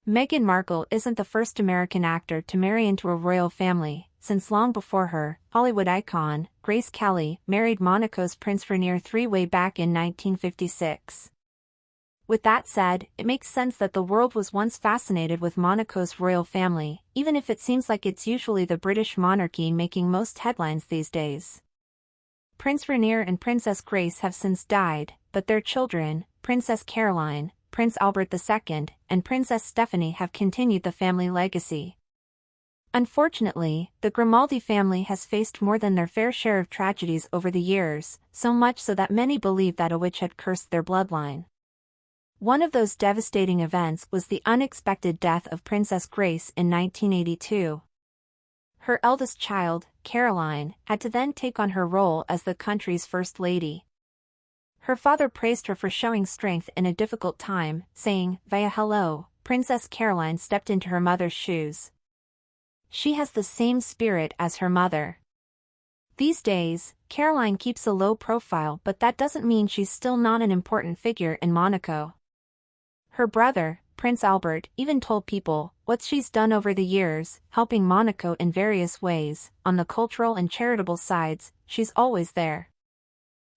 Meghan Markle isn't the first American actor to marry into a royal family, since long before her, Hollywood icon, Grace Kelly, married Monaco's Prince Rainier III way back in 1956. With that said, it makes sense that the world was once fascinated with Monaco's royal family, even if it seems like it's usually the British monarchy making most headlines these days. Prince Rainier and Princess Grace have since died, but their children, Princess Caroline, Prince Albert II, and Princess Stephanie have continued the family legacy. Unfortunately, the Grimaldi family has faced more than their fair share of tragedies over the years, so much so that many believe that a witch had cursed their bloodline. One of those devastating events was the unexpected death of Princess Grace in 1982. Her eldest child, Caroline, had to then take on her role as the country's first lady. Her father praised her for showing strength in a difficult time, saying, "Via hello, Princess Caroline stepped into her mother's shoes. She has the same spirit as her mother." These days, Caroline keeps a low profile, but that doesn't mean she's still not an important figure in Monaco. Her brother, Prince Albert, even told people what she's done over the years, helping Monaco in various ways. On the cultural and charitable sides, she's always there.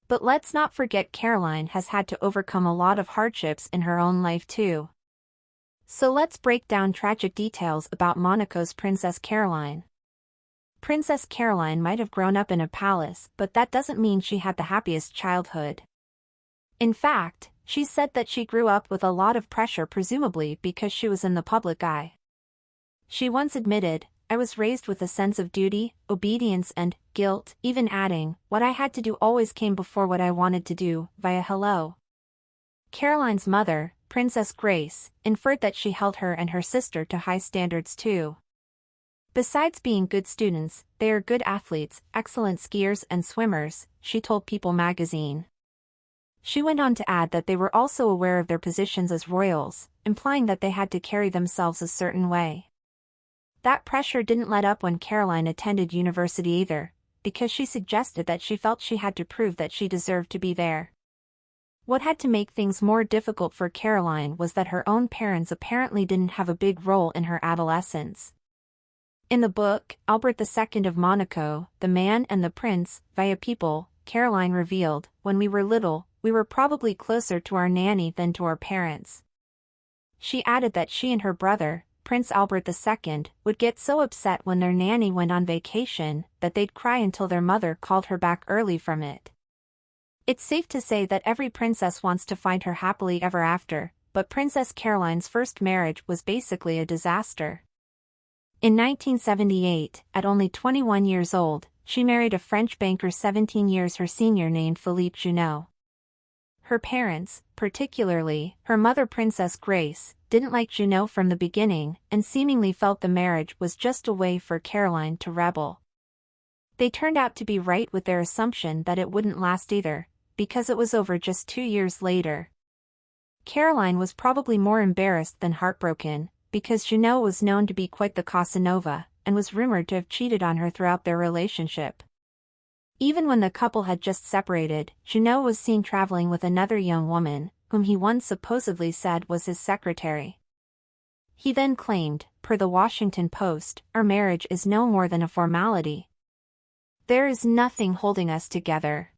But let's not forget Caroline has had to overcome a lot of hardships in her own life too. So let's break down tragic details about Monaco's Princess Caroline. Princess Caroline might have grown up in a palace, but that doesn't mean she had the happiest childhood. In fact, she said that she grew up with a lot of pressure, presumably because she was in the public eye. She once admitted, "I was raised with a sense of duty, obedience and guilt," even adding, "What I had to do always came before what I wanted to do." Via hello. Caroline's mother, Princess Grace, inferred that she held her and her sister to high standards too. Besides being good students, they are good athletes, excellent skiers and swimmers, she told People magazine. She went on to add that they were also aware of their positions as royals, implying that they had to carry themselves a certain way. That pressure didn't let up when Caroline attended university either, because she suggested that she felt she had to prove that she deserved to be there. What had to make things more difficult for Caroline was that her own parents apparently didn't have a big role in her adolescence. In the book, Albert II of Monaco, The Man and the Prince, via People, Caroline revealed, "When we were little, we were probably closer to our nanny than to our parents." She added that she and her brother, Prince Albert II, would get so upset when their nanny went on vacation that they'd cry until their mother called her back early from it. It's safe to say that every princess wants to find her happily ever after, but Princess Caroline's first marriage was basically a disaster. In 1978, at only 21 years old, she married a French banker 17 years her senior named Philippe Junot. Her parents, particularly her mother Princess Grace, didn't like Junot from the beginning and seemingly felt the marriage was just a way for Caroline to rebel. They turned out to be right with their assumption that it wouldn't last either, because it was over just 2 years later. Caroline was probably more embarrassed than heartbroken, because Junot was known to be quite the Casanova, and was rumored to have cheated on her throughout their relationship. Even when the couple had just separated, Junot was seen traveling with another young woman, whom he once supposedly said was his secretary. He then claimed, per the Washington Post, "Our marriage is no more than a formality. There is nothing holding us together."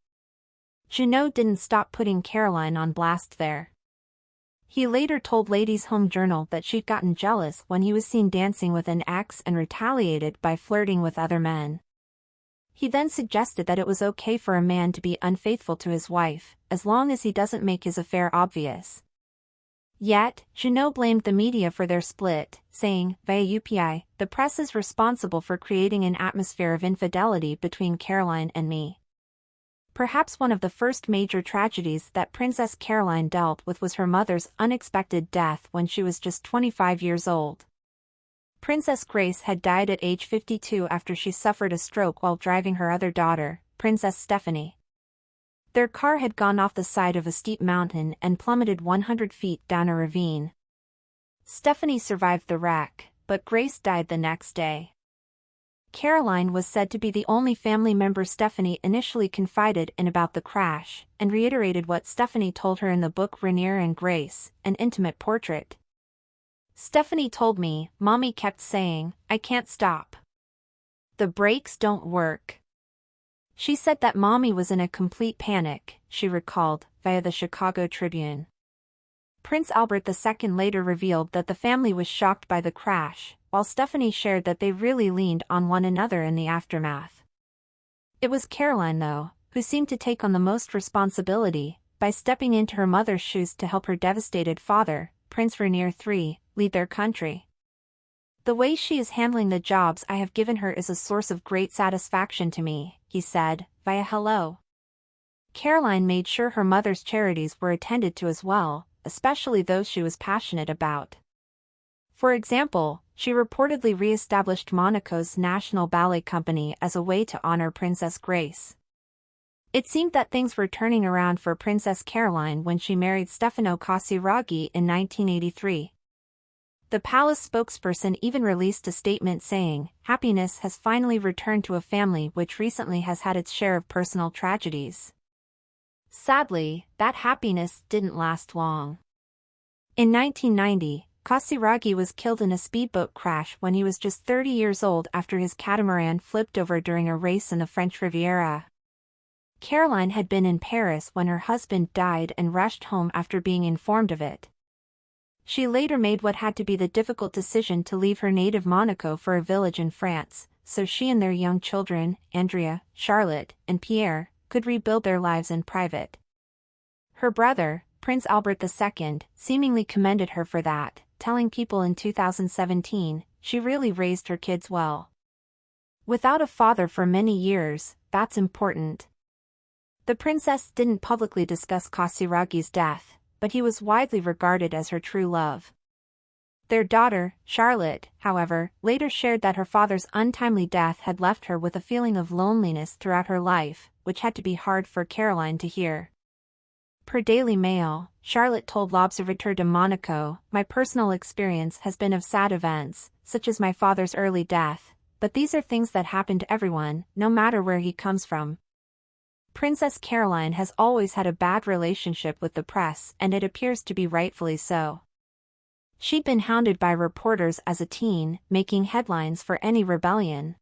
Junot didn't stop putting Caroline on blast there. He later told Ladies' Home Journal that she'd gotten jealous when he was seen dancing with an ex and retaliated by flirting with other men. He then suggested that it was okay for a man to be unfaithful to his wife, as long as he doesn't make his affair obvious. Yet, Junot blamed the media for their split, saying, via UPI, "The press is responsible for creating an atmosphere of infidelity between Caroline and me." Perhaps one of the first major tragedies that Princess Caroline dealt with was her mother's unexpected death when she was just 25 years old. Princess Grace had died at age 52 after she suffered a stroke while driving her other daughter, Princess Stephanie. Their car had gone off the side of a steep mountain and plummeted 100 feet down a ravine. Stephanie survived the wreck, but Grace died the next day. Caroline was said to be the only family member Stephanie initially confided in about the crash, and reiterated what Stephanie told her in the book Rainier and Grace, an intimate portrait. Stephanie told me, Mommy kept saying, I can't stop. The brakes don't work. She said that Mommy was in a complete panic, she recalled, via the Chicago Tribune. Prince Albert II later revealed that the family was shocked by the crash, while Stephanie shared that they really leaned on one another in the aftermath. It was Caroline, though, who seemed to take on the most responsibility, by stepping into her mother's shoes to help her devastated father, Prince Rainier III, lead their country. The way she is handling the jobs I have given her is a source of great satisfaction to me, he said, via Hello. Caroline made sure her mother's charities were attended to as well, especially those she was passionate about. For example, she reportedly re-established Monaco's National Ballet Company as a way to honor Princess Grace. It seemed that things were turning around for Princess Caroline when she married Stefano Casiraghi in 1983. The palace spokesperson even released a statement saying, happiness has finally returned to a family which recently has had its share of personal tragedies. Sadly, that happiness didn't last long. In 1990, Casiraghi was killed in a speedboat crash when he was just 30 years old after his catamaran flipped over during a race in the French Riviera. Caroline had been in Paris when her husband died and rushed home after being informed of it. She later made what had to be the difficult decision to leave her native Monaco for a village in France, so she and their young children, Andrea, Charlotte, and Pierre, could rebuild their lives in private. Her brother, Prince Albert II, seemingly commended her for that, telling People in 2017, she really raised her kids well. Without a father for many years, that's important. The princess didn't publicly discuss Casiraghi's death, but he was widely regarded as her true love. Their daughter, Charlotte, however, later shared that her father's untimely death had left her with a feeling of loneliness throughout her life, which had to be hard for Caroline to hear. Per Daily Mail, Charlotte told L'Observateur de Monaco, my personal experience has been of sad events, such as my father's early death, but these are things that happen to everyone, no matter where he comes from. Princess Caroline has always had a bad relationship with the press, and it appears to be rightfully so. She'd been hounded by reporters as a teen, making headlines for any rebellion.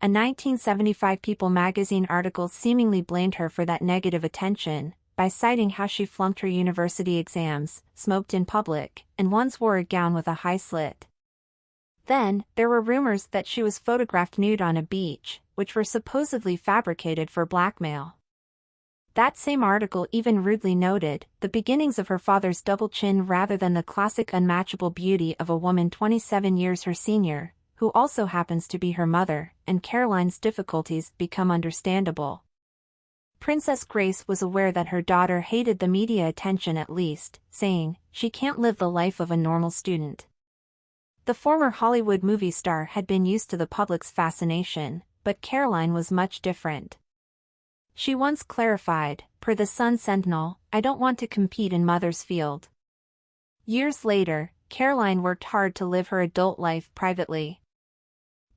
A 1975 People magazine article seemingly blamed her for that negative attention, by citing how she flunked her university exams, smoked in public, and once wore a gown with a high slit. Then, there were rumors that she was photographed nude on a beach, which were supposedly fabricated for blackmail. That same article even rudely noted the beginnings of her father's double chin rather than the classic unmatchable beauty of a woman 27 years her senior, who also happens to be her mother, and Caroline's difficulties become understandable. Princess Grace was aware that her daughter hated the media attention at least, saying, she can't live the life of a normal student. The former Hollywood movie star had been used to the public's fascination, but Caroline was much different. She once clarified, per the Sun Sentinel, I don't want to compete in mother's field. Years later, Caroline worked hard to live her adult life privately.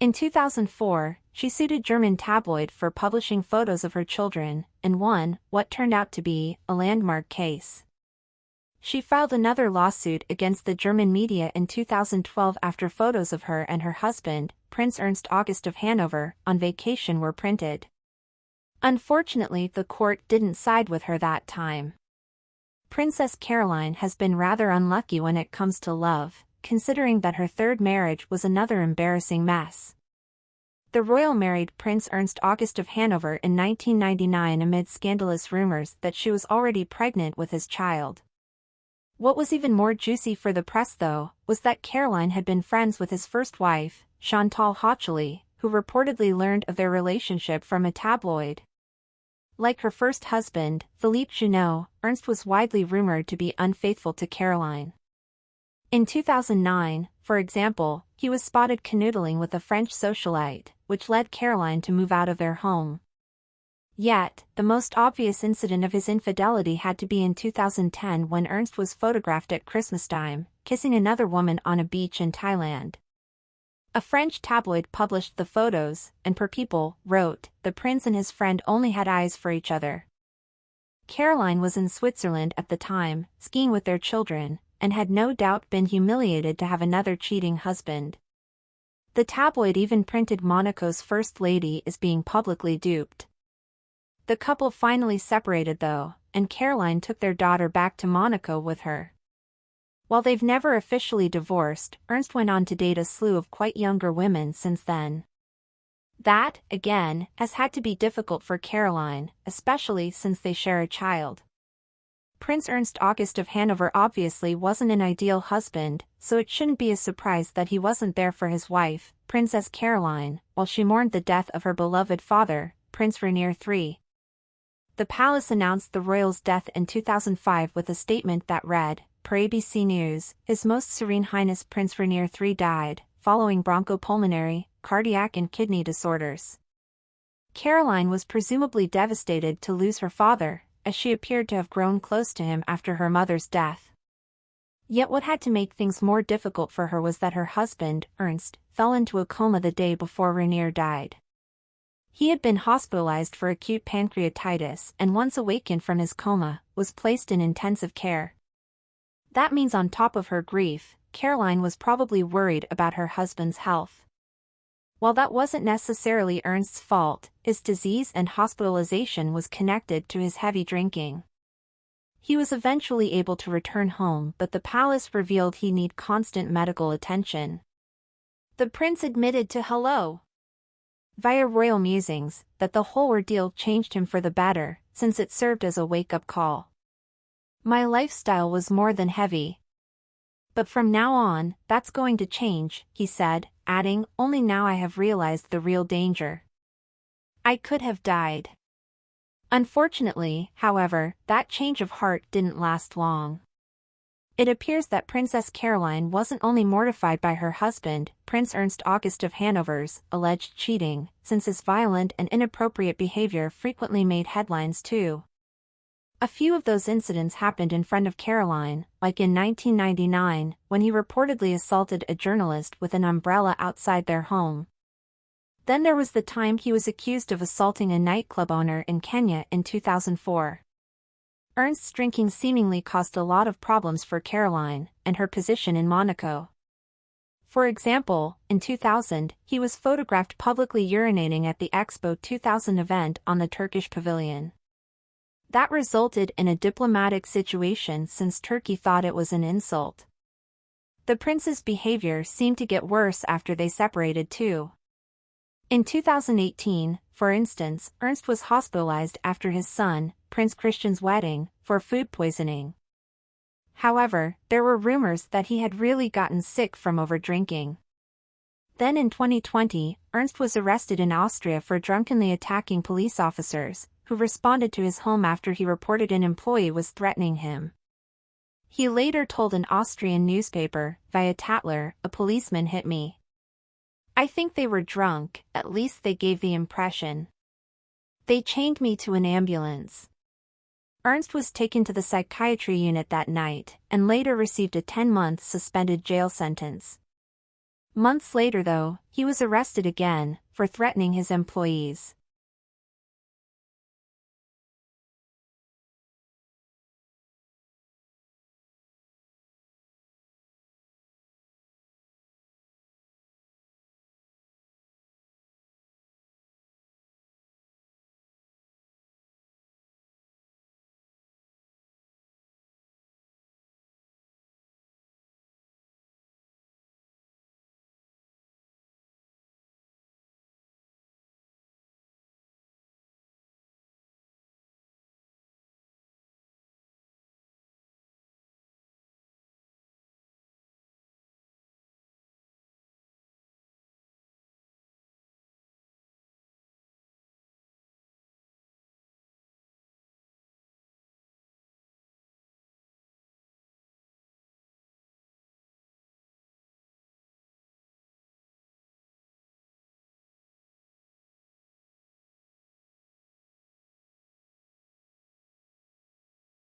In 2004, she sued a German tabloid for publishing photos of her children, and won what turned out to be a landmark case. She filed another lawsuit against the German media in 2012 after photos of her and her husband, Prince Ernst August of Hanover, on vacation were printed. Unfortunately, the court didn't side with her that time. Princess Caroline has been rather unlucky when it comes to love, considering that her third marriage was another embarrassing mess. The royal married Prince Ernst August of Hanover in 1999 amid scandalous rumors that she was already pregnant with his child. What was even more juicy for the press, though, was that Caroline had been friends with his first wife, Chantal Hocheley, who reportedly learned of their relationship from a tabloid. Like her first husband, Philippe Junot, Ernst was widely rumored to be unfaithful to Caroline. In 2009, for example, he was spotted canoodling with a French socialite, which led Caroline to move out of their home. Yet, the most obvious incident of his infidelity had to be in 2010 when Ernst was photographed at Christmastime, kissing another woman on a beach in Thailand. A French tabloid published the photos, and per People wrote, the prince and his friend only had eyes for each other. Caroline was in Switzerland at the time, skiing with their children, and had no doubt been humiliated to have another cheating husband. The tabloid even printed Monaco's first lady as being publicly duped. The couple finally separated though, and Caroline took their daughter back to Monaco with her. While they've never officially divorced, Ernst went on to date a slew of quite younger women since then. That, again, has had to be difficult for Caroline, especially since they share a child. Prince Ernst August of Hanover obviously wasn't an ideal husband, so it shouldn't be a surprise that he wasn't there for his wife, Princess Caroline, while she mourned the death of her beloved father, Prince Rainier III. The palace announced the royal's death in 2005 with a statement that read, per ABC News, His Most Serene Highness Prince Rainier III died, following bronchopulmonary, cardiac and kidney disorders. Caroline was presumably devastated to lose her father, as she appeared to have grown close to him after her mother's death. Yet what had to make things more difficult for her was that her husband, Ernst, fell into a coma the day before Rainier died. He had been hospitalized for acute pancreatitis and once awakened from his coma, was placed in intensive care. That means on top of her grief, Caroline was probably worried about her husband's health. While that wasn't necessarily Ernst's fault, his disease and hospitalization was connected to his heavy drinking. He was eventually able to return home, but the palace revealed he needed constant medical attention. The prince admitted to Hello! Via Royal Musings, that the whole ordeal changed him for the better, since it served as a wake-up call. My lifestyle was more than heavy. But from now on, that's going to change, he said, adding, only now I have realized the real danger. I could have died. Unfortunately, however, that change of heart didn't last long. It appears that Princess Caroline wasn't only mortified by her husband, Prince Ernst August of Hanover's, alleged cheating, since his violent and inappropriate behavior frequently made headlines too. A few of those incidents happened in front of Caroline, like in 1999, when he reportedly assaulted a journalist with an umbrella outside their home. Then there was the time he was accused of assaulting a nightclub owner in Kenya in 2004. Ernst's drinking seemingly caused a lot of problems for Caroline and her position in Monaco. For example, in 2000, he was photographed publicly urinating at the Expo 2000 event on the Turkish pavilion. That resulted in a diplomatic situation since Turkey thought it was an insult. The prince's behavior seemed to get worse after they separated too. In 2018, for instance, Ernst was hospitalized after his son, Prince Christian's wedding, for food poisoning. However, there were rumors that he had really gotten sick from overdrinking. Then in 2020, Ernst was arrested in Austria for drunkenly attacking police officers, who responded to his home after he reported an employee was threatening him. He later told an Austrian newspaper, via Tatler, a policeman hit me. I think they were drunk, at least they gave the impression. They chained me to an ambulance. Ernst was taken to the psychiatry unit that night, and later received a 10-month suspended jail sentence. Months later though, he was arrested again, for threatening his employees.